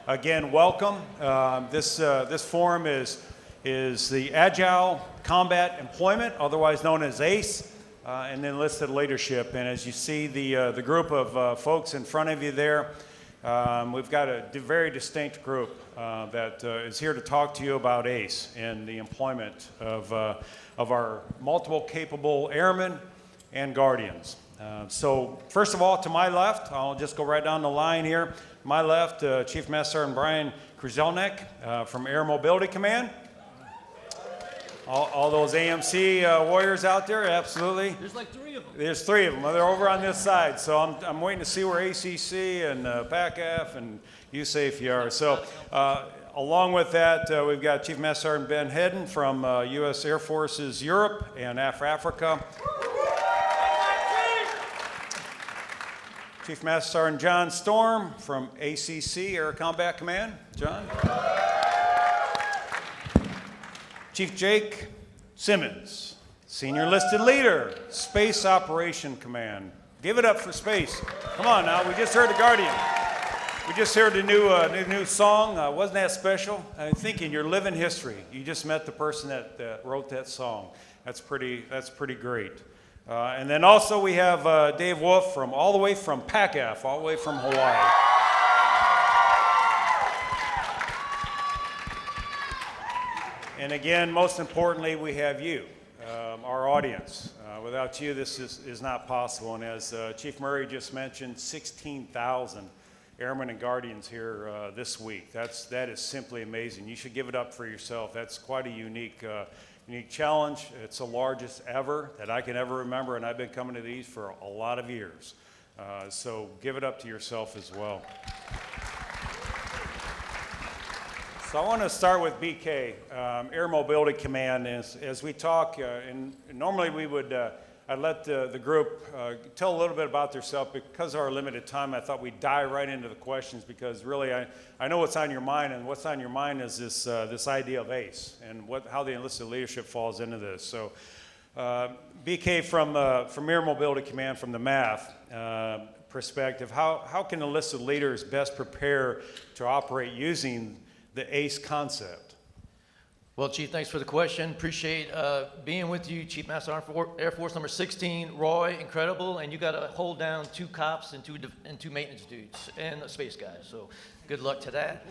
Again, welcome. This forum is the Agile Combat Employment, otherwise known as ACE, and Enlisted Leadership. And as you see the group of folks in front of you there, we've got a very distinct group that is here to talk to you about ACE and the employment of our multiple capable airmen and guardians. So first of all, to my left, I'll just go right down the line here. My left, Chief Master Sergeant Brian Kruzelnick from Air Mobility Command. All those AMC warriors out there, absolutely. There's like 3 of them. There's 3 of them. They're over on this side. So I'm waiting to see where ACC and PACAF and USAF are. So along with that, we've got Chief Master Sergeant Ben Hedden from U.S. Air Force's Europe and AFA Africa. Chief Master Sergeant John Storm from ACC, Air Combat Command. John. Chief Jake Simmons, Senior Enlisted Leader, Space Operation Command. Give it up for space. Come on now, we just heard the Guardian. We just heard the new song. Wasn't that special? I'm thinking you're living history. You just met the person that wrote that song. That's pretty great. And then also we have Dave Wolfe all the way from PACAF, all the way from Hawaii. And again, most importantly, we have you, our audience. Without you, this is not possible. And as Chief Murray just mentioned, 16,000 airmen and guardians here this week. That is simply amazing. You should give it up for yourself. That's quite a unique challenge. It's the largest ever that I can ever remember, and I've been coming to these for a lot of years. So give it up to yourself as well. So I want to start with BK, Air Mobility Command. As we talk, and normally we would, I'd let the group tell a little bit about themselves. Because of our limited time, I thought we'd dive right into the questions because really I know what's on your mind, and what's on your mind is this idea of ACE and how the enlisted leadership falls into this. So BK from Air Mobility Command, from the MAF perspective, how can enlisted leaders best prepare to operate using the ACE concept? Well, Chief, thanks for the question. Appreciate being with you. Chief Master Sergeant Air Force number 16, Roy, incredible. And you got to hold down 2 cops and two maintenance dudes and a space guy. So good luck to that.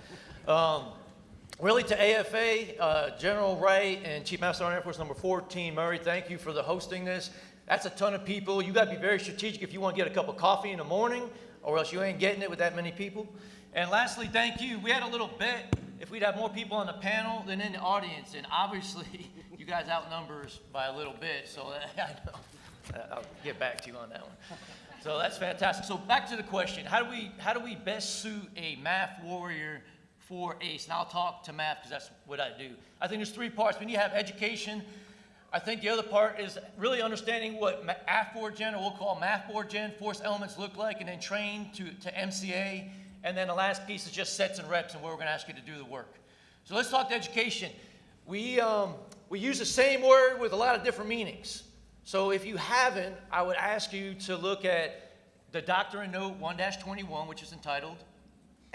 Really to AFA, General Wright and Chief Master Sergeant Air Force number 14, Murray, thank you for hosting this. That's a ton of people. You got to be very strategic if you want to get a cup of coffee in the morning, or else you ain't getting it with that many people. And lastly, thank you. We had a little bet if we'd have more people on the panel than in the audience, and obviously you guys outnumber us by a little bit, so I know. I'll get back to you on that one. So that's fantastic. So back to the question, how do we best suit a MAF warrior for ACE? And I'll talk to MAF because that's what I do. I think there's 3 parts. We need to have education. I think the other part is really understanding what AF Board Gen, or we'll call MAF Board Gen, force elements look like, and then train to MCA. And then the last piece is just sets and reps and where we're going to ask you to do the work. So let's talk to education. We use the same word with a lot of different meanings. So if you haven't, I would ask you to look at the Doctrine Note 1-21, which is entitled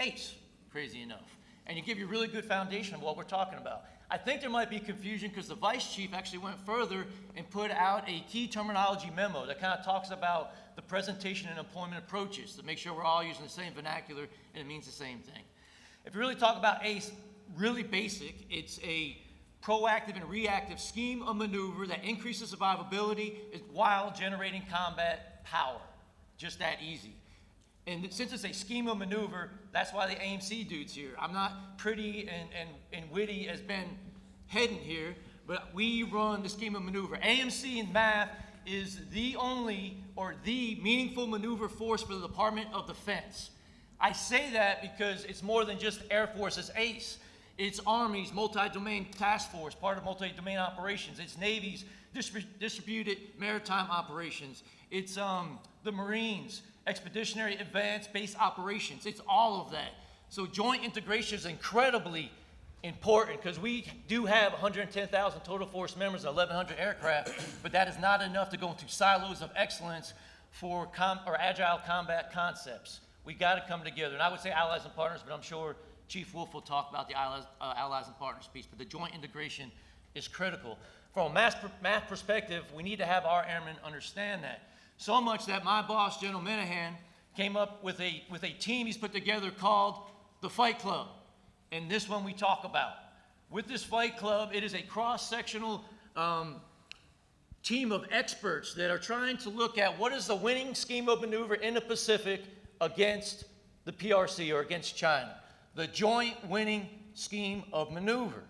ACE, crazy enough. And you give you a really good foundation of what we're talking about. I think there might be confusion because the Vice Chief actually went further and put out a key terminology memo that kind of talks about the presentation and employment approaches to make sure we're all using the same vernacular and it means the same thing. If you really talk about ACE, really basic, it's a proactive and reactive scheme of maneuver that increases survivability while generating combat power. Just that easy. And since it's a scheme of maneuver, that's why the AMC dude's here. I'm not pretty and witty as Ben Hedden here, but we run the scheme of maneuver. AMC in MAF is the only or the meaningful maneuver force for the Department of Defense. I say that because it's more than just Air Force's ACE. It's Army's multi-domain task force, part of multi-domain operations. It's Navy's distributed maritime operations. It's the Marines, expeditionary advanced base operations. It's all of that. So joint integration is incredibly important because we do have 110,000 total force members and 1,100 aircraft, but that is not enough to go into silos of excellence for agile combat concepts. We got to come together. And I would say allies and partners, but I'm sure Chief Wolfe will talk about the allies and partners piece, but the joint integration is critical. From a math perspective, we need to have our airmen understand that. So much that my boss, General Minahan, came up with a team he's put together called the Fight Club. And this one we talk about. With this Fight Club, it is a cross-sectional team of experts that are trying to look at what is the winning scheme of maneuver in the Pacific against the PRC or against China. The joint winning scheme of maneuver.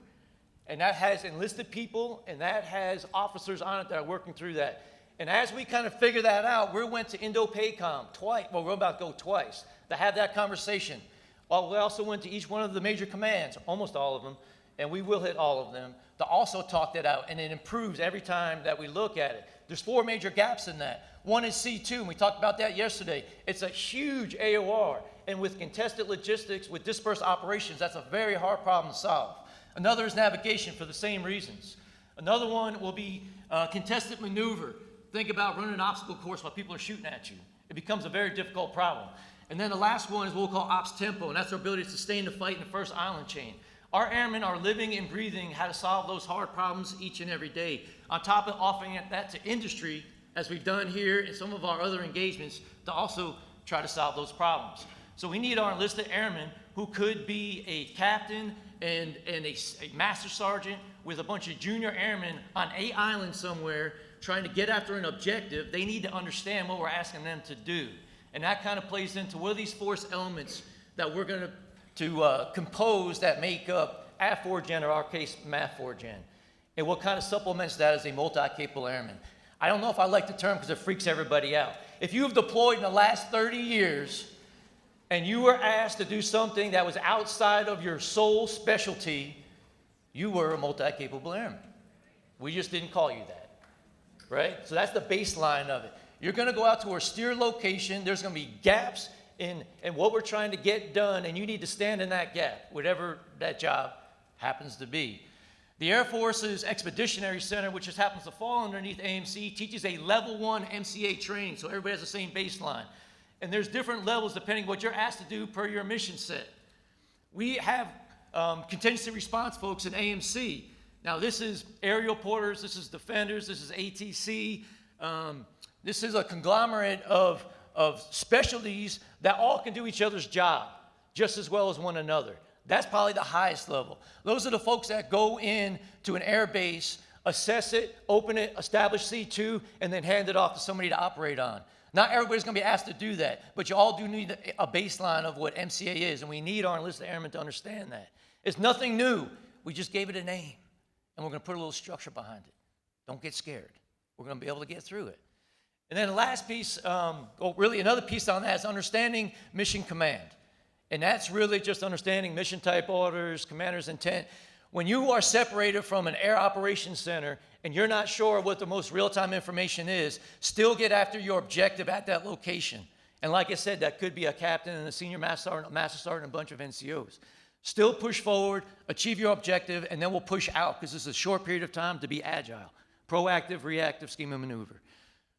And that has enlisted people and that has officers on it that are working through that. And as we kind of figure that out, we went to Indo-PACOM twice. Well, we're about to go twice to have that conversation. Well, we also went to each one of the major commands, almost all of them, and we will hit all of them, to also talk that out. And it improves every time that we look at it. There's 4 major gaps in that. One is C2, and we talked about that yesterday. It's a huge AOR. And with contested logistics, with dispersed operations, that's a very hard problem to solve. Another is navigation for the same reasons. Another one will be contested maneuver. Think about running an obstacle course while people are shooting at you. It becomes a very difficult problem. And then the last one is what we'll call ops tempo, and that's our ability to sustain the fight in the first island chain. Our airmen are living and breathing how to solve those hard problems each and every day. On top of offering that to industry, as we've done here in some of our other engagements, to also try to solve those problems. So we need our enlisted airmen who could be a captain and a master sergeant with a bunch of junior airmen on an island somewhere trying to get after an objective. They need to understand what we're asking them to do. And that kind of plays into what are these force elements that we're going to compose that make up AF4Gen, or our case, MAF4Gen. And what kind of supplements that is a multi-capable airman. I don't know if I like the term because it freaks everybody out. If you have deployed in the last 30 years and you were asked to do something that was outside of your sole specialty, you were a multi-capable airman. We just didn't call you that, right? So that's the baseline of it. You're going to go out to a steer location. There's going to be gaps in what we're trying to get done, and you need to stand in that gap, whatever that job happens to be. The Air Force's Expeditionary Center, which just happens to fall underneath AMC, teaches a level 1 MCA training, so everybody has the same baseline. And there's different levels depending what you're asked to do per your mission set. We have contingency response folks in AMC. Now, this is aerial porters, this is defenders, this is ATC. This is a conglomerate of specialties that all can do each other's job just as well as one another. That's probably the highest level. Those are the folks that go in to an air base, assess it, open it, establish C2, and then hand it off to somebody to operate on. Not everybody's going to be asked to do that, but you all do need a baseline of what MCA is, and we need our enlisted airmen to understand that. It's nothing new. We just gave it a name, and we're going to put a little structure behind it. Don't get scared. We're going to be able to get through it. And then the last piece, really another piece on that is understanding mission command. And that's really just understanding mission type orders, commander's intent. When you are separated from an air operations center and you're not sure what the most real-time information is, still get after your objective at that location. And like I said, that could be a captain and a senior master sergeant and a bunch of NCOs. Still push forward, achieve your objective, and then we'll push out because this is a short period of time to be agile. Proactive, reactive scheme of maneuver.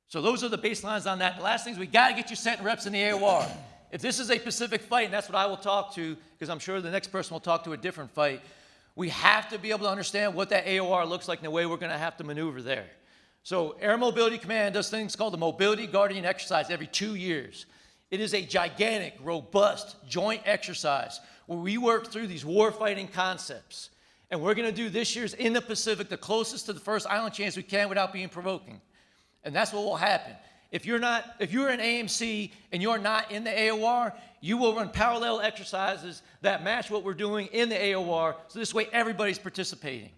So those are the baselines on that. The last thing is we got to get you sent reps in the AOR. If this is a Pacific fight, and that's what I will talk to, because I'm sure the next person will talk to a different fight, we have to be able to understand what that AOR looks like and the way we're going to have to maneuver there. So Air Mobility Command does things called the Mobility Guardian Exercise every 2 years. It is a gigantic, robust, joint exercise where we work through these warfighting concepts. And we're going to do this year's in the Pacific the closest to the first island chains we can without being provoking. And that's what will happen. If you're an AMC and you're not in the AOR, you will run parallel exercises that match what we're doing in the AOR, so this way everybody's participating.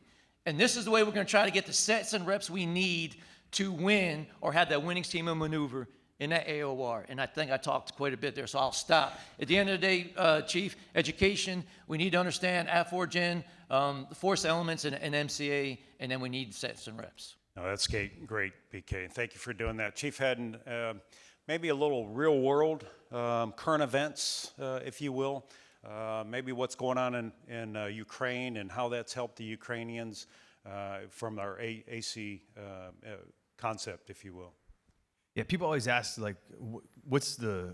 And this is the way we're going to try to get the sets and reps we need to win or have that winning scheme of maneuver in that AOR. And I think I talked quite a bit there, so I'll stop. At the end of the day, Chief, education, we need to understand AF4Gen, the force elements and MCA, and then we need sets and reps. No, that's great, BK. Thank you for doing that. Chief Hedden, maybe a little real world, current events, if you will. Maybe what's going on in Ukraine and how that's helped the Ukrainians from our AC concept, if you will. Yeah, people always ask, like, what's the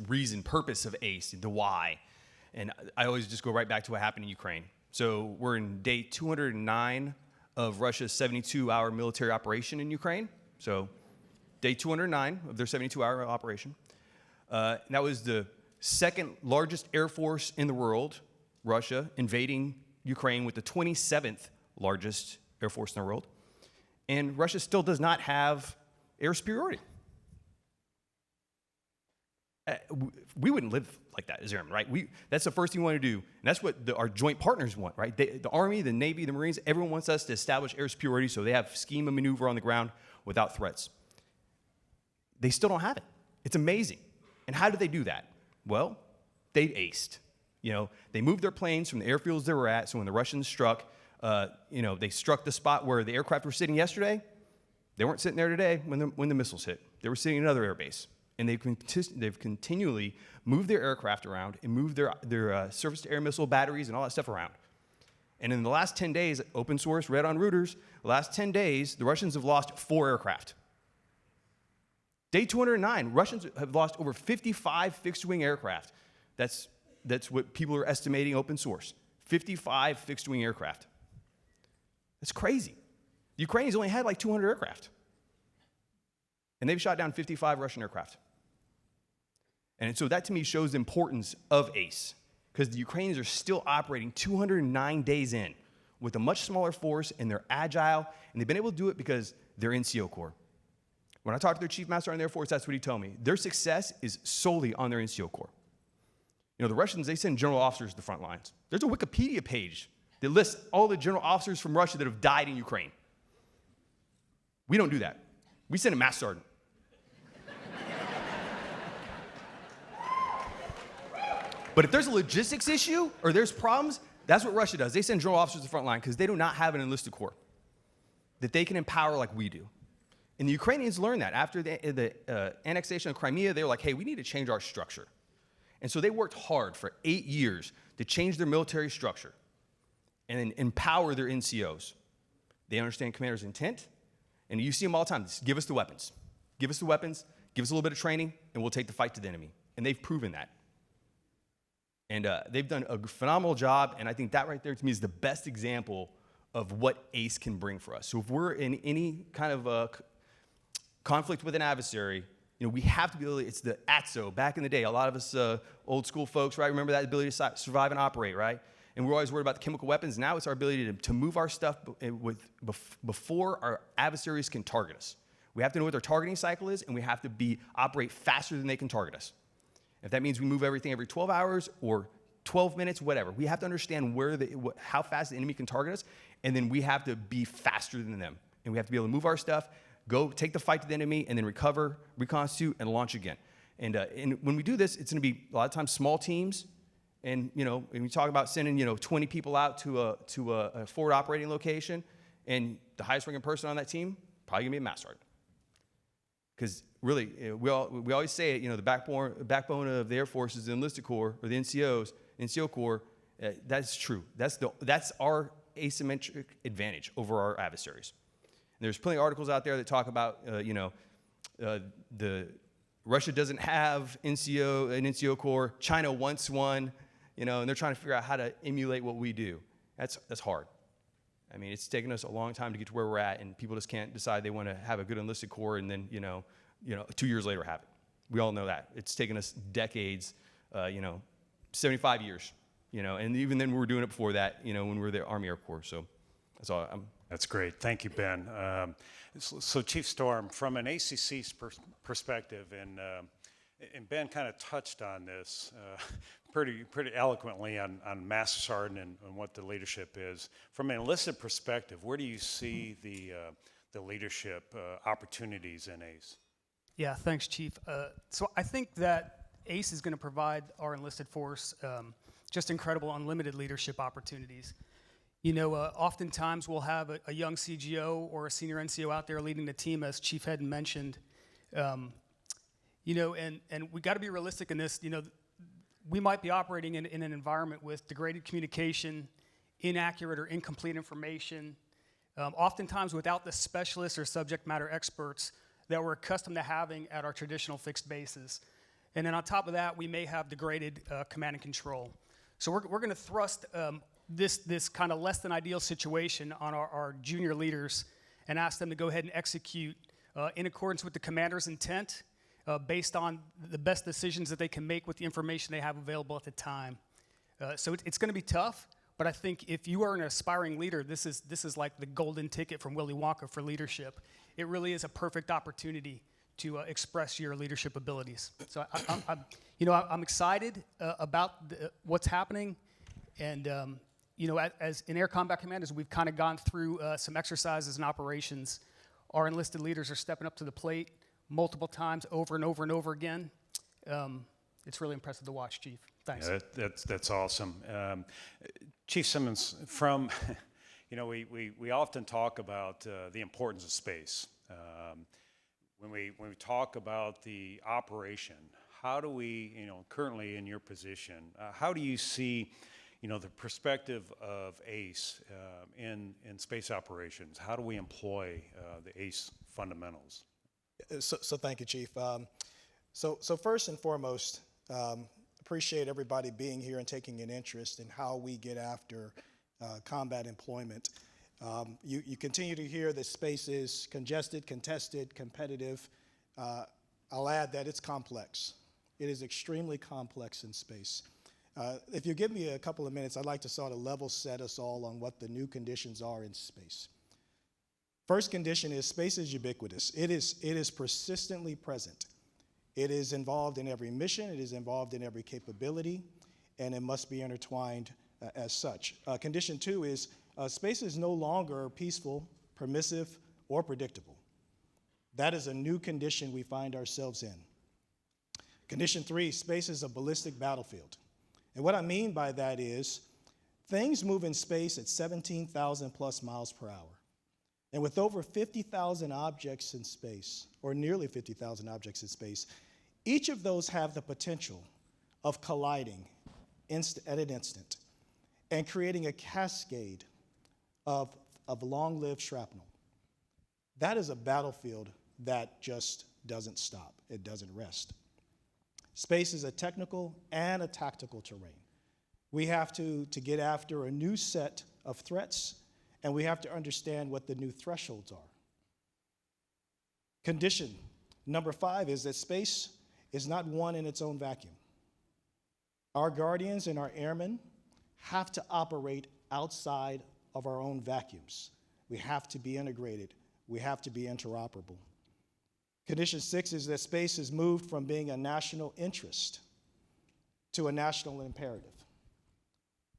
reason, purpose of ACE, the why? And I always just go right back to what happened in Ukraine. So we're in day 209 of Russia's 72-hour military operation in Ukraine. So day 209 of their 72-hour operation. And that was the second largest air force in the world, Russia, invading Ukraine with the 27th largest air force in the world. And Russia still does not have air superiority. We wouldn't live like that as airmen, right? That's the first thing we want to do. And that's what our joint partners want, right? The Army, the Navy, the Marines, everyone wants us to establish air superiority so they have scheme and maneuver on the ground without threats. They still don't have it. It's amazing. And how did they do that? Well, they aced. They moved their planes from the airfields they were at, so when the Russians struck, they struck the spot where the aircraft were sitting yesterday. They weren't sitting there today when the missiles hit. They were sitting in another airbase. And they've continually moved their aircraft around and moved their surface-to-air missile batteries and all that stuff around. And in the last 10 days, open source, read on Reuters, the last 10 days, the Russians have lost 4 aircraft. Day 209, Russians have lost over 55 fixed-wing aircraft. That's what people are estimating open source. 55 fixed-wing aircraft. That's crazy. The Ukrainians only had like 200 aircraft. And they've shot down 55 Russian aircraft. And so that to me shows the importance of ACE, because the Ukrainians are still operating 209 days in with a much smaller force, and they're agile, and they've been able to do it because they're NCO Corps. When I talked to their Chief Master Sergeant in the Air Force, that's what he told me. Their success is solely on their NCO Corps. The Russians, they send general officers to the front lines. There's a Wikipedia page that lists all the general officers from Russia that have died in Ukraine. We don't do that. We send a Master Sergeant. But if there's a logistics issue or there's problems, that's what Russia does. They send general officers to the front line because they do not have an enlisted corps that they can empower like we do. And the Ukrainians learned that. After the annexation of Crimea, they were like, hey, we need to change our structure. And so they worked hard for 8 years to change their military structure and then empower their NCOs. They understand commander's intent, and you see them all the time. Just give us the weapons. Give us the weapons, give us a little bit of training, and we'll take the fight to the enemy. And they've proven that. And they've done a phenomenal job, and I think that right there to me is the best example of what ACE can bring for us. So if we're in any kind of conflict with an adversary, we have to be able to, it's the ATSO. Back in the day, a lot of us old school folks, right, remember that ability to survive and operate, right? And we're always worried about the chemical weapons. Now it's our ability to move our stuff before our adversaries can target us. We have to know what their targeting cycle is, and we have to operate faster than they can target us. If that means we move everything every 12 hours or 12 minutes, whatever, we have to understand how fast the enemy can target us, and then we have to be faster than them. And we have to be able to move our stuff, go take the fight to the enemy, and then recover, reconstitute, and launch again. And when we do this, it's going to be a lot of times small teams. And when we talk about sending 20 people out to a forward operating location, and the highest ranking person on that team probably going to be a Master Sergeant. Because really, we always say it, the backbone of the Air Force is the Enlisted Corps, or the NCO Corps. That's true. That's our asymmetric advantage over our adversaries. And there's plenty of articles out there that talk about, Russia doesn't have an NCO Corps. China wants one, and they're trying to figure out how to emulate what we do. That's hard. I mean, it's taken us a long time to get to where we're at, and people just can't decide they want to have a good enlisted corps and then, 2 years later have it. We all know that. It's taken us decades, 75 years, and even then we were doing it before that, when we were the Army Air Corps. So that's all. That's great. Thank you, Ben. So Chief Storm, from an ACC's perspective, and Ben kind of touched on this pretty eloquently on Master Sergeant and what the leadership is. From an enlisted perspective, where do you see the leadership opportunities in ACE? Yeah, thanks, Chief. So I think that ACE is going to provide our enlisted force just incredible, unlimited leadership opportunities. Oftentimes we'll have a young CGO or a senior NCO out there leading the team, as Chief Hedden mentioned. And we got to be realistic in this. We might be operating in an environment with degraded communication, inaccurate or incomplete information, oftentimes without the specialists or subject matter experts that we're accustomed to having at our traditional fixed bases. And then on top of that, we may have degraded command and control. So we're going to thrust this kind of less than ideal situation on our junior leaders and ask them to go ahead and execute in accordance with the commander's intent, based on the best decisions that they can make with the information they have available at the time. So it's going to be tough, but I think if you are an aspiring leader, this is like the golden ticket from Willy Wonka for leadership. It really is a perfect opportunity to express your leadership abilities. So I'm excited about what's happening, and as in Air Combat Command, as we've kind of gone through some exercises and operations, our enlisted leaders are stepping up to the plate multiple times over and over and over again. It's really impressive to watch, Chief. Thanks. Yeah, that's awesome. Chief Simmons, from, we often talk about the importance of space. When we talk about the operation, how do we, currently in your position, how do you see, the perspective of ACE in space operations? How do we employ the ACE fundamentals? So thank you, Chief. So first and foremost, appreciate everybody being here and taking an interest in how we get after combat employment. You continue to hear that space is congested, contested, competitive. I'll add that it's complex. It is extremely complex in space. If you give me a couple of minutes, I'd like to sort of level set us all on what the new conditions are in space. First condition is space is ubiquitous. It is persistently present. It is involved in every mission, it is involved in every capability, and it must be intertwined as such. Condition 2 is space is no longer peaceful, permissive, or predictable. That is a new condition we find ourselves in. Condition 3, space is a ballistic battlefield. And what I mean by that is things move in space at 17,000 plus miles per hour. And with over 50,000 objects in space, or nearly 50,000 objects in space, each of those have the potential of colliding at an instant and creating a cascade of long-lived shrapnel. That is a battlefield that just doesn't stop. It doesn't rest. Space is a technical and a tactical terrain. We have to get after a new set of threats, and we have to understand what the new thresholds are. Condition number 5 is that space is not one in its own vacuum. Our guardians and our airmen have to operate outside of our own vacuums. We have to be integrated. We have to be interoperable. Condition 6 is that space is moved from being a national interest to a national imperative.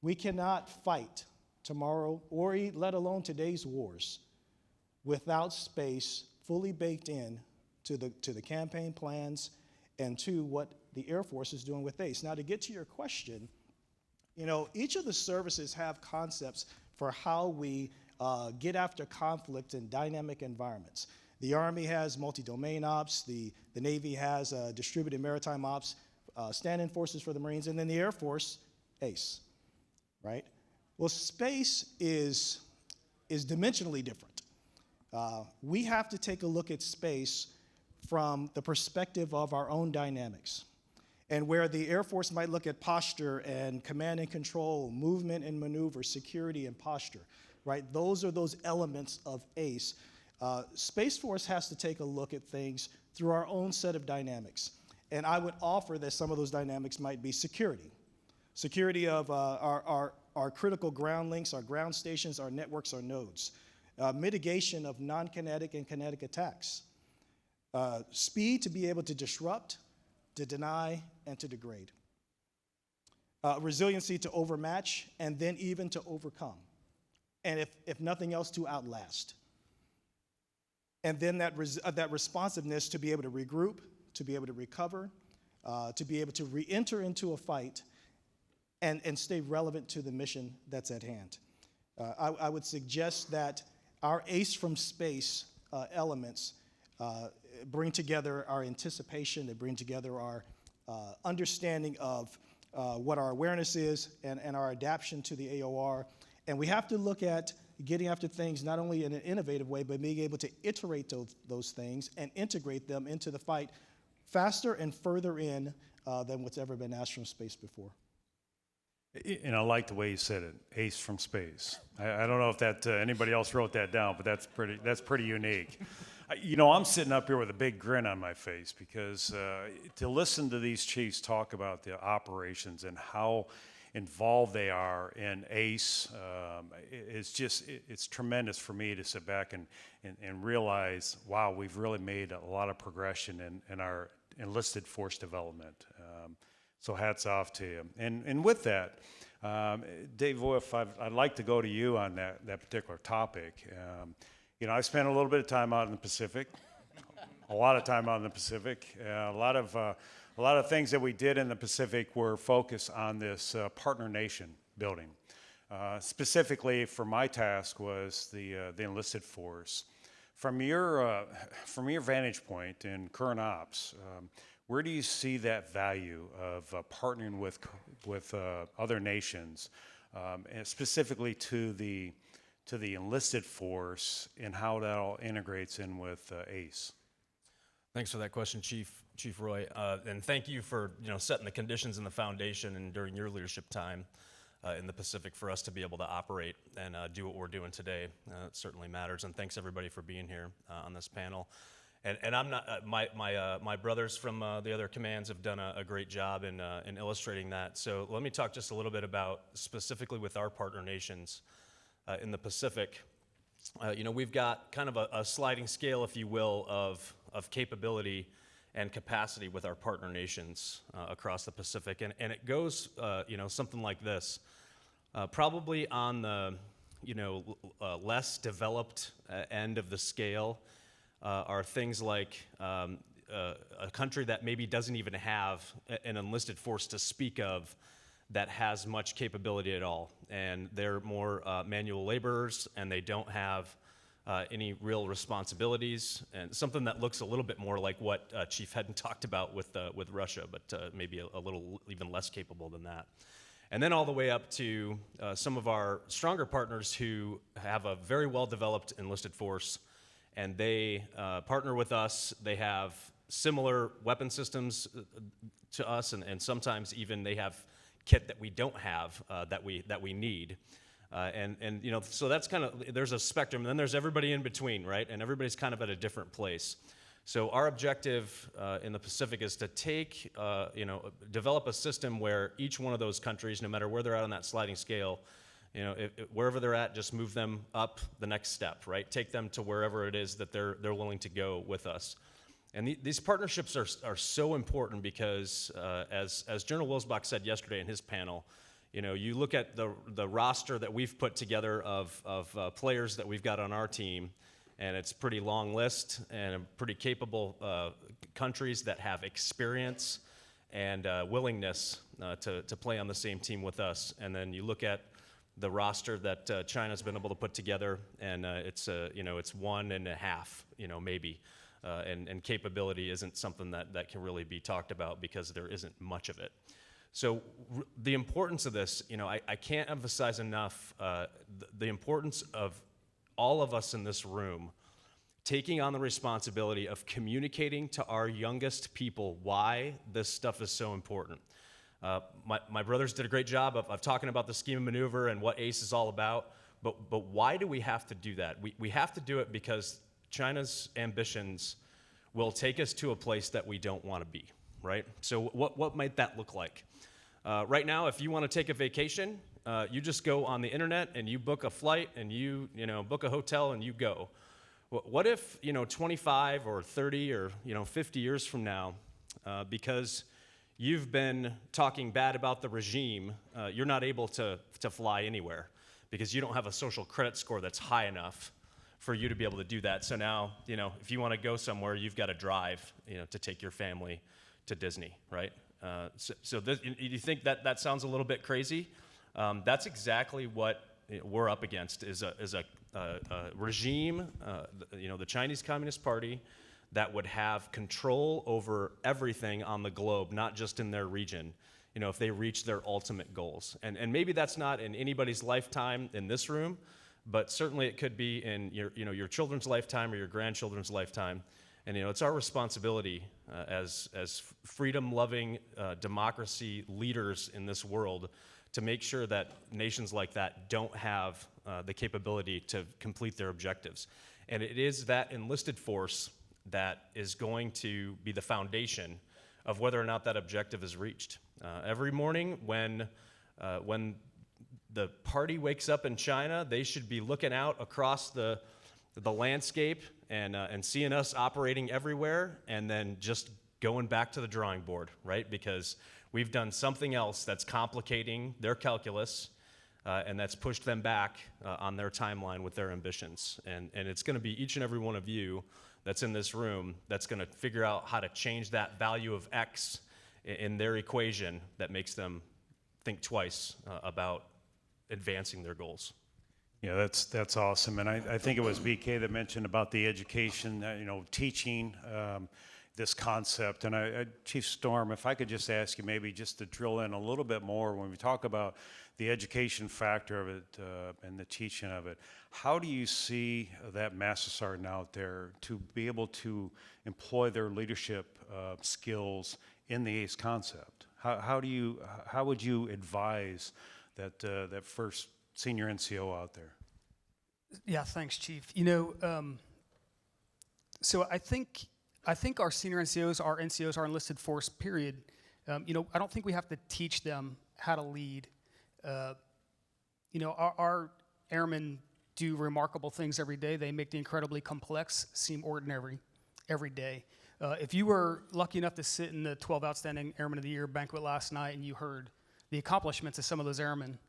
We cannot fight tomorrow, or let alone today's wars, without space fully baked in to the campaign plans and to what the Air Force is doing with ACE. Now, to get to your question, each of the services have concepts for how we get after conflict in dynamic environments. The Army has multi-domain ops, the Navy has distributed maritime ops, stand-in forces for the Marines, and then the Air Force, ACE, right? Well, space is dimensionally different. We have to take a look at space from the perspective of our own dynamics. And where the Air Force might look at posture and command and control, movement and maneuver, security and posture, right? Those are those elements of ACE. Space Force has to take a look at things through our own set of dynamics. And I would offer that some of those dynamics might be security. Security of our critical ground links, our ground stations, our networks, our nodes. Mitigation of non-kinetic and kinetic attacks. Speed to be able to disrupt, to deny, and to degrade. Resiliency to overmatch, and then even to overcome. And if nothing else, to outlast. And then that responsiveness to be able to regroup, to be able to recover, to be able to re-enter into a fight and stay relevant to the mission that's at hand. I would suggest that our ACE from space elements bring together our anticipation, they bring together our understanding of what our awareness is and our adaptation to the AOR. And we have to look at getting after things not only in an innovative way, but being able to iterate those things and integrate them into the fight faster and further in than what's ever been asked from space before. And I like the way you said it, ace from space. I don't know if that anybody else wrote that down, but that's pretty unique. I'm sitting up here with a big grin on my face because to listen to these chiefs talk about the operations and how involved they are in ACE, it's tremendous for me to sit back and realize, wow, we've really made a lot of progression in our enlisted force development. So hats off to you. And with that, Dave Wolfe, I'd like to go to you on that particular topic. I spent a little bit of time out in the Pacific, a lot of time out in the Pacific. A lot of things that we did in the Pacific were focused on this partner nation building. Specifically, for my task was the enlisted force. From your vantage point in current ops, where do you see that value of partnering with other nations, and specifically to the enlisted force, and how that all integrates in with ACE? Thanks for that question, Chief Roy, and thank you for setting the conditions and the foundation, and during your leadership time in the Pacific for us to be able to operate and do what we're doing today. It certainly matters, and thanks everybody for being here on this panel. And I'm not my brothers from the other commands have done a great job in illustrating that. So let me talk just a little bit about specifically with our partner nations in the Pacific. We've got kind of a sliding scale, if you will, of capability and capacity with our partner nations across the Pacific, and it goes something like this. Probably on the less developed end of the scale. Are things like a country that maybe doesn't even have an enlisted force to speak of that has much capability at all. And they're more manual laborers, and they don't have any real responsibilities. And something that looks a little bit more like what Chief Hedden talked about with Russia, but maybe a little even less capable than that. And then all the way up to some of our stronger partners who have a very well-developed enlisted force, and they partner with us. They have similar weapon systems to us, and sometimes even they have kit that we don't have that we need. So that's kind of, there's a spectrum, and then there's everybody in between, right? And everybody's kind of at a different place. So our objective in the Pacific is to take, develop a system where each one of those countries, no matter where they're at on that sliding scale, wherever they're at, just move them up the next step, right? Take them to wherever it is that they're willing to go with us. And these partnerships are so important because, as General Wilsbach said yesterday in his panel, you look at the roster that we've put together of players that we've got on our team, and it's a pretty long list and pretty capable countries that have experience and willingness to play on the same team with us. And then you look at the roster that China's been able to put together, and it's 1.5, maybe. And capability isn't something that can really be talked about because there isn't much of it. So the importance of this, I can't emphasize enough the importance of all of us in this room taking on the responsibility of communicating to our youngest people why this stuff is so important. My brothers did a great job of talking about the scheme of maneuver and what ACE is all about, but why do we have to do that? We have to do it because China's ambitions will take us to a place that we don't want to be, right? So what might that look like? Right now, if you want to take a vacation, you just go on the internet and you book a flight and you book a hotel and you go. What if 25 or 30 or 50 years from now, because you've been talking bad about the regime, you're not able to fly anywhere because you don't have a social credit score that's high enough for you to be able to do that. So now, if you want to go somewhere, you've got to drive, to take your family to Disney, right? So you think that sounds a little bit crazy? That's exactly what we're up against is a regime, the Chinese Communist Party, that would have control over everything on the globe, not just in their region, if they reach their ultimate goals. And maybe that's not in anybody's lifetime in this room, but certainly it could be in your children's lifetime or your grandchildren's lifetime. And it's our responsibility as freedom-loving democracy leaders in this world to make sure that nations like that don't have the capability to complete their objectives. And it is that enlisted force that is going to be the foundation of whether or not that objective is reached. Every morning when the party wakes up in China, they should be looking out across the landscape and seeing us operating everywhere, and then just going back to the drawing board, right? Because we've done something else that's complicating their calculus, and that's pushed them back on their timeline with their ambitions. And it's going to be each and every one of you that's in this room that's going to figure out how to change that value of X in their equation that makes them think twice about advancing their goals. Yeah, that's awesome. And I think it was BK that mentioned about the education, teaching this concept. And Chief Storm, if I could just ask you maybe just to drill in a little bit more when we talk about the education factor of it and the teaching of it. How do you see that Master Sergeant out there to be able to employ their leadership skills in the ACE concept? How would you advise that first senior NCO out there? Yeah, thanks, Chief. So I think our senior NCOs, our NCOs, our enlisted force, period, I don't think we have to teach them how to lead. Our airmen do remarkable things every day. They make the incredibly complex seem ordinary every day. If you were lucky enough to sit in the 12 Outstanding Airmen of the Year banquet last night and you heard the accomplishments of some of those airmen,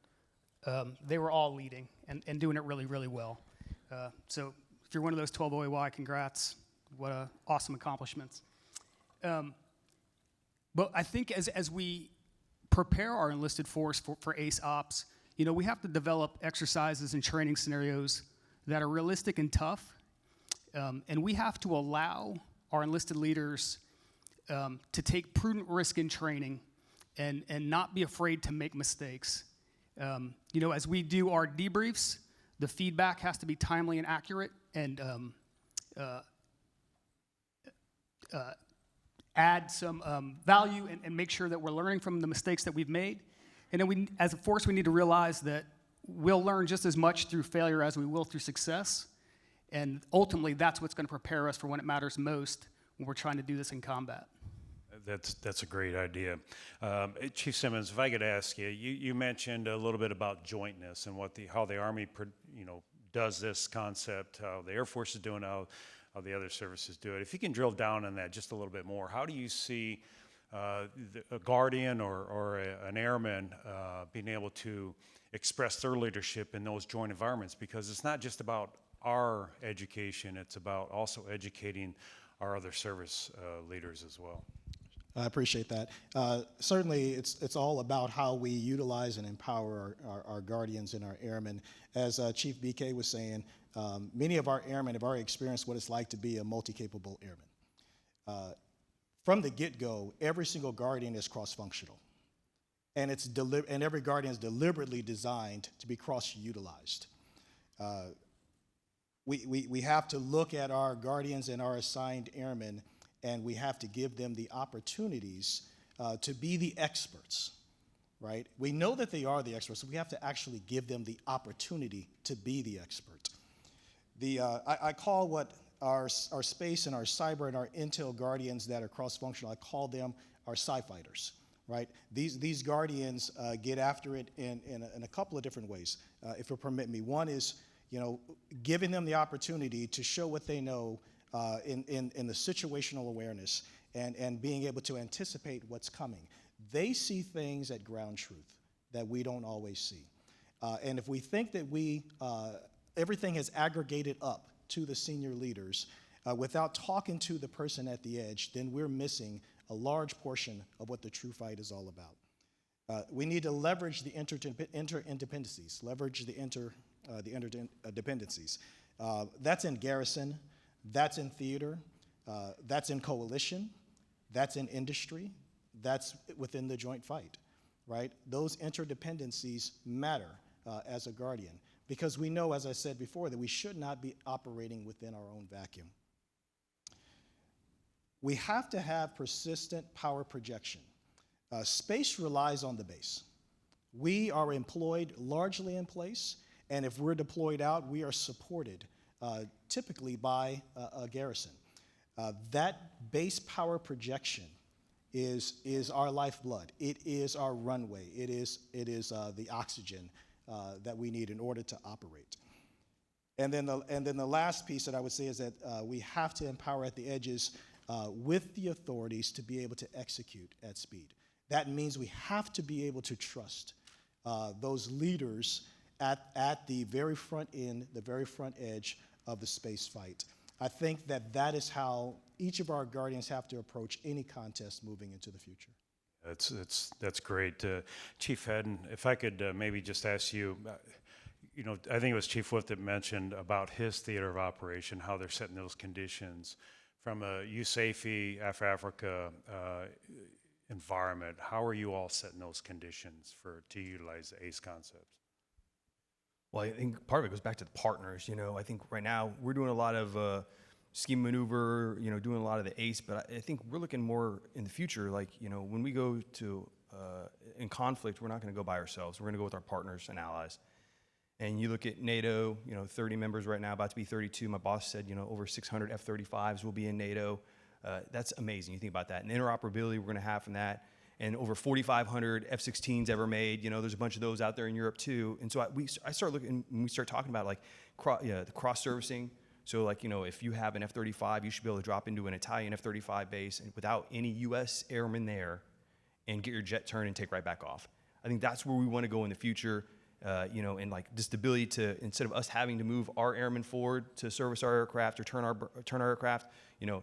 they were all leading and doing it really, really well. So if you're one of those 12 OAY, congrats. What awesome accomplishments. But I think as we prepare our enlisted force for ACE ops, we have to develop exercises and training scenarios that are realistic and tough. And we have to allow our enlisted leaders to take prudent risk in training and not be afraid to make mistakes. As we do our debriefs, the feedback has to be timely and accurate and add some value and make sure that we're learning from the mistakes that we've made. And then as a force, we need to realize that we'll learn just as much through failure as we will through success. And ultimately, that's what's going to prepare us for when it matters most when we're trying to do this in combat. That's a great idea. Chief Simmons, if I could ask you, you mentioned a little bit about jointness and how the Army does this concept, how the Air Force is doing, how the other services do it. If you can drill down on that just a little bit more, how do you see a Guardian or an airman being able to express their leadership in those joint environments? Because it's not just about our education, it's about also educating our other service leaders as well. I appreciate that. Certainly, it's all about how we utilize and empower our Guardians and our airmen. As Chief BK was saying, many of our airmen have already experienced what it's like to be a multi-capable airman. From the get-go, every single Guardian is cross-functional, and every Guardian is deliberately designed to be cross-utilized. We have to look at our Guardians and our assigned airmen, and we have to give them the opportunities to be the experts, right? We know that they are the experts, so we have to actually give them the opportunity to be the expert. I call what our space and our cyber and our intel Guardians that are cross-functional, I call them our sci-fighters, right? These Guardians get after it in a couple of different ways, if you'll permit me. One is, giving them the opportunity to show what they know in the situational awareness and being able to anticipate what's coming. They see things at ground truth that we don't always see. And if we think that everything is aggregated up to the senior leaders without talking to the person at the edge, then we're missing a large portion of what the true fight is all about. We need to leverage the interdependencies, leverage the interdependencies. That's in garrison, that's in theater, that's in coalition, that's in industry, that's within the joint fight, right? Those interdependencies matter as a Guardian, because we know, as I said before, that we should not be operating within our own vacuum. We have to have persistent power projection. Space relies on the base. We are employed largely in place, and if we're deployed out, we are supported typically by a garrison. That base power projection is our lifeblood. It is our runway. It is the oxygen that we need in order to operate. And then the last piece that I would say is that we have to empower at the edges with the authorities to be able to execute at speed. That means we have to be able to trust those leaders at the very front end, the very front edge of the space fight. I think that is how each of our guardians have to approach any contest moving into the future. That's great. Chief Hedden, if I could maybe just ask you, I think it was Chief Wolfe that mentioned about his theater of operation, how they're setting those conditions from a USAF, Africa environment. How are you all setting those conditions to utilize the ACE concepts? Well, I think part of it goes back to the partners. I think right now we're doing a lot of scheme maneuver, doing a lot of the ACE, but I think we're looking more in the future. Like, when we go to in conflict, we're not going to go by ourselves. We're going to go with our partners and allies. And you look at NATO, 30 members right now, about to be 32. My boss said, over 600 F-35s will be in NATO. That's amazing. You think about that. And interoperability we're going to have from that. And over 4,500 F-16s ever made. There's a bunch of those out there in Europe too. And so I start looking, when we start talking about like the cross-servicing. So like, if you have an F-35, you should be able to drop into an Italian F-35 base and without any U.S. airmen there and get your jet turned and take right back off. I think that's where we want to go in the future. And like this ability to, instead of us having to move our airmen forward to service our aircraft or turn our aircraft,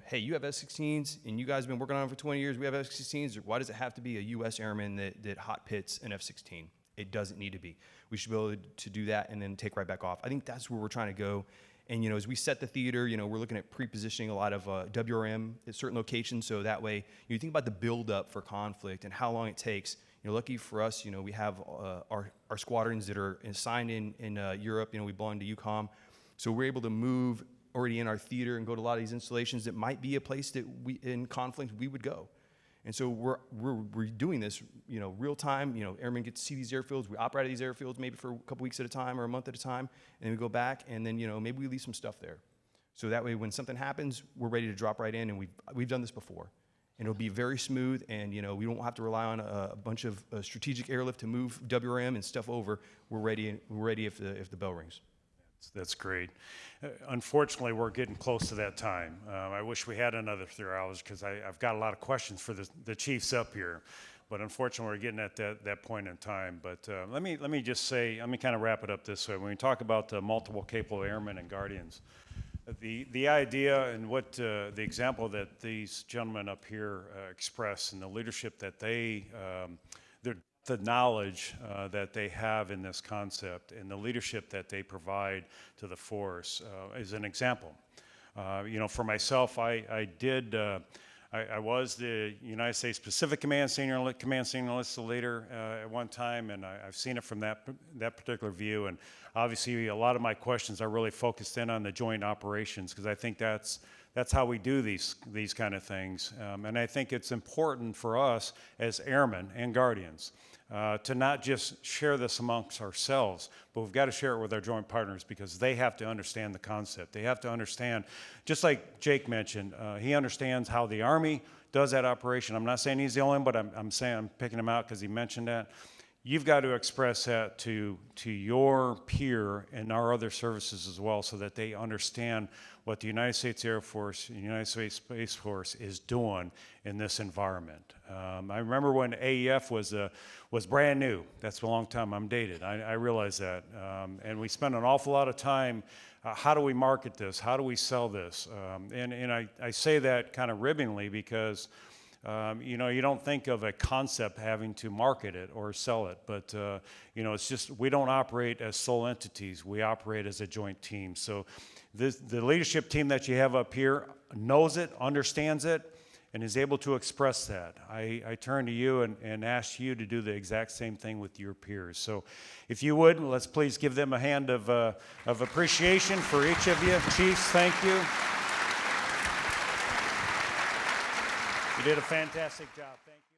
hey, you have F-16s and you guys have been working on them for 20 years, we have F-16s, why does it have to be a U.S. airman that hot pits an F-16? It doesn't need to be. We should be able to do that and then take right back off. I think that's where we're trying to go. And, as we set the theater, we're looking at pre-positioning a lot of WRM at certain locations, so that way, you think about the build-up for conflict and how long it takes. Lucky for us, we have our squadrons that are assigned in Europe. We belong to UCOM, so we're able to move already in our theater and go to a lot of these installations that might be a place that we, in conflict, we would go. And so we're doing this, real time. Airmen get to see these airfields. We operate at these airfields maybe for a couple weeks at a time or a month at a time, and then we go back, and then maybe we leave some stuff there. So that way, when something happens, we're ready to drop right in, and we've done this before. And it'll be very smooth, and we won't have to rely on a bunch of strategic airlift to move WRM and stuff over. We're ready if the bell rings. That's great. Unfortunately, we're getting close to that time. I wish we had another 3 hours because I've got a lot of questions for the chiefs up here. But unfortunately, we're getting at that point in time. But let me just say, let me kind of wrap it up this way. When we talk about multiple capable airmen and guardians, the idea and what the example that these gentlemen up here express and the leadership that the knowledge that they have in this concept and the leadership that they provide to the force is an example. For myself, I was the United States Pacific Command Senior Enlisted Leader at one time, and I've seen it from that particular view. And obviously, a lot of my questions are really focused in on the joint operations because I think that's how we do these kind of things. And I think it's important for us as airmen and guardians to not just share this amongst ourselves, but we've got to share it with our joint partners because they have to understand the concept. They have to understand, just like Jake mentioned, he understands how the Army does that operation. I'm not saying he's the only one, but I'm picking him out because he mentioned that. You've got to express that to your peer and our other services as well so that they understand what the United States Air Force and United States Space Force is doing in this environment. I remember when AEF was brand new. That's a long time. I'm dated. I realize that. And we spent an awful lot of time, how do we market this? How do we sell this? And I say that kind of ribbingly because you don't think of a concept having to market it or sell it, but it's just we don't operate as sole entities. We operate as a joint team. So the leadership team that you have up here knows it, understands it, and is able to express that. I turn to you and ask you to do the exact same thing with your peers. So if you would, let's please give them a hand of appreciation for each of you. Chiefs, thank you. You did a fantastic job. Thank you.